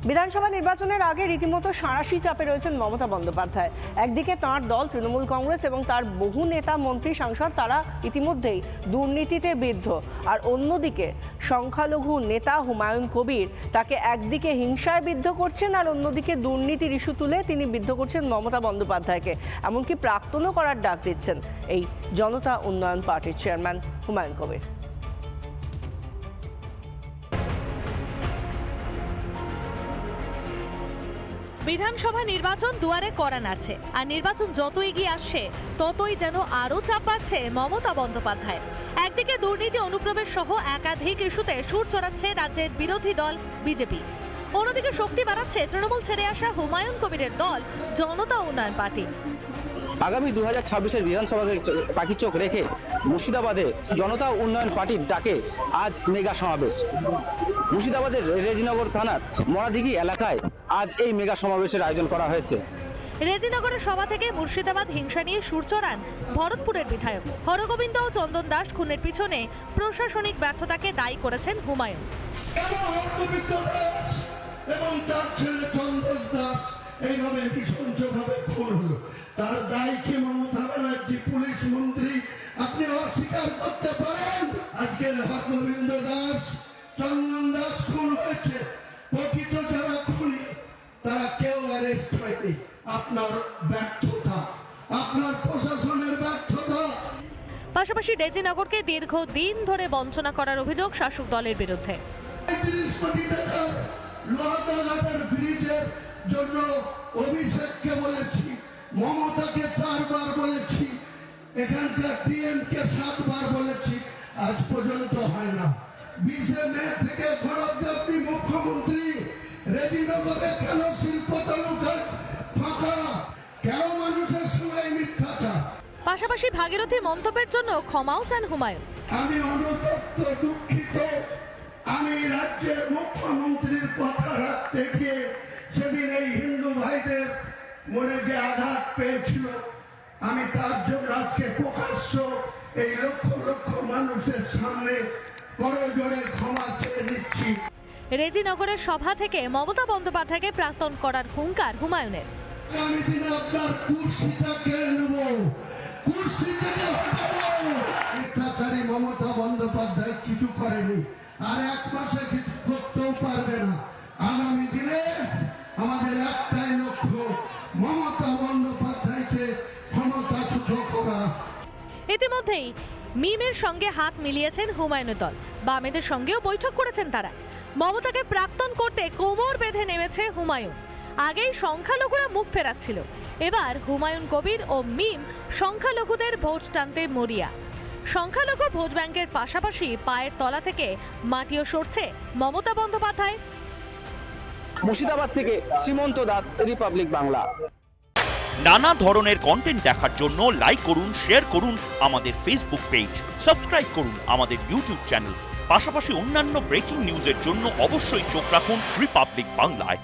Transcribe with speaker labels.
Speaker 1: বিধানসভা নির্বাচনের আগে রীতিমতো সাঁড়াশি চাপে রয়েছেন মমতা বন্দ্যোপাধ্যায়। একদিকে তাঁর দল তৃণমূল কংগ্রেস এবং তার বহু নেতা মন্ত্রী সাংসদ তারা ইতিমধ্যেই দুর্নীতিতে বিদ্ধ, আর অন্যদিকে সংখ্যালঘু নেতা হুমায়ুন কবির তাকে একদিকে হিংসায় বিদ্ধ করছেন আর অন্যদিকে দুর্নীতির ইস্যু তুলে তিনি বিদ্ধ করছেন মমতা বন্দ্যোপাধ্যায়কে, এমনকি প্রাক্তনও করার ডাক দিচ্ছেন এই জনতা উন্নয়ন পার্টির চেয়ারম্যান হুমায়ুন কবির।
Speaker 2: বিধানসভা নির্বাচন দুয়ারে কড়া নাড়ছে, আর নির্বাচন যত এগিয়ে আসছে ততই যেন আরও চাপ বাড়ছে মমতা বন্দ্যোপাধ্যায়। একদিকে দুর্নীতি অনুপ্রবেশ সহ একাধিক ইস্যুতে সুর চড়াচ্ছে রাজ্যের বিরোধী দল বিজেপি, অন্যদিকে শক্তি বাড়াচ্ছে তৃণমূল ছেড়ে আসা হুমায়ুন কবিরের দল জনতা উন্নয়ন পার্টি।
Speaker 3: আগামী 2026-এর বিধানসভাকে পাখির চোখ রেখে মুর্শিদাবাদে জনতা উন্নয়ন পার্টির ডাকে আজ মেগা সমাবেশ। মুর্শিদাবাদের রেজিনগর থানার মরাদিঘি এলাকায় আজ এই মেগা সমাবেশের আয়োজন করা হয়েছে।
Speaker 2: রেজিনগরের সভা থেকে মুর্শিদাবাদ হিংসা নিয়ে সুর চড়ান ভরতপুরের বিধায়ক হরগোবিন্দ ও চন্দন দাস খুনের পিছনে প্রশাসনিক ব্যর্থতাকে দায়ী করেছেন হুমায়ুন।
Speaker 4: এবং তার ছেলে চন্দন দাস এইভাবে নৃশংসভাবে খুন হলো, তার দায় কি মমতা ব্যানার্জি পুলিশ মন্ত্রী আপনি অস্বীকার করতে পারেন? আজকে হরগোবিন্দ দাস চন্দন দাস খুন হয়েছে, প্রকৃত যারা খুনি তারা কেউ অ্যারেস্ট হয়নি। আপনার ব্যর্থতা, আপনার প্রশাসনের ব্যর্থতা।
Speaker 2: পাশাপাশি রেজিনগরকে দীর্ঘদিন ধরে বঞ্চনা করার অভিযোগ শাসক দলের বিরুদ্ধে।
Speaker 4: ৩০ কোটি টাকার লোহাদাঘাটের ব্রিজের জন্য অভিষেককে বলেছি, মমতাকে 4 বার বলেছি, এখানকার টিএমকে 7 বার বলেছি, আজ পর্যন্ত হয় না। 20 মে থেকে আপনি মুখ্যমন্ত্রী, রেজিনগরে কেন শিল্প তালুকা ফাঁকা, কেন মানুষের সঙ্গে মিথ্যাচার?
Speaker 2: পাশাপাশি ভাগীরথী মন্তব্যের জন্য ক্ষমাও চান হুমায়ুন।
Speaker 4: আমি অনুতপ্ত, দুঃখিত। আমি রাজ্যের মুখ্যমন্ত্রীর কথা রাখতে গিয়ে সেদিন এই হিন্দু ভাইদের মনে যে আঘাত পেয়েছিল, আমি তার জন্য আজকে প্রকাশ্য এই লক্ষ লক্ষ মানুষের সামনে করজোড়ে ক্ষমা চেয়ে নিচ্ছি।
Speaker 2: রেজিনগরের সভা থেকে মমতা বন্দ্যোপাধ্যায়কে প্রাক্তন করার হুঙ্কার হুমায়ুনের।
Speaker 4: আগামী দিনে আপনার কুর্সিটা কেড়ে নেব, কুর্সি থেকে হটাবো। মিথ্যাচারী মমতা বন্দ্যোপাধ্যায় কিছু করেনি, আর 1 মাসে কিছু করতেও পারবে না। আগামী দিনে আমাদের একটাই লক্ষ্য, মমতা বন্দ্যোপাধ্যায়কে ক্ষমতাচ্যুত করা।
Speaker 2: ইতিমধ্যেই মিমের সঙ্গে হাত মিলিয়েছেন হুমায়ুনের দল, বামেদের সঙ্গেও বৈঠক করেছেন তারা। মমতাকে প্রাক্তন করতে কোমর বেঁধে নেমেছে হুমায়ুন। আগেই সংখ্যালঘুরা মুখ ফেরাচ্ছিল, এবার হুমায়ুন কবির ও মিম সংখ্যালঘুদের ভোট টানতে মরিয়া। সংখ্যালঘু ভোট ব্যাংকের পাশাপাশি পায়ের তলা থেকে মাটিও সরছে মমতা বন্দ্যোপাধ্যায়।
Speaker 3: মুর্শিদাবাদ থেকে সীমন্ত দাস, রিপাবলিক বাংলা।
Speaker 5: নানা ধরনের কন্টেন্ট দেখার জন্য লাইক করুন, শেয়ার করুন আমাদের ফেসবুক পেজ, সাবস্ক্রাইব করুন আমাদের ইউটিউব চ্যানেল। পাশাপাশি অন্যান্য ব্রেকিং নিউজের জন্য অবশ্যই চোখ রাখুন রিপাবলিক বাংলায়।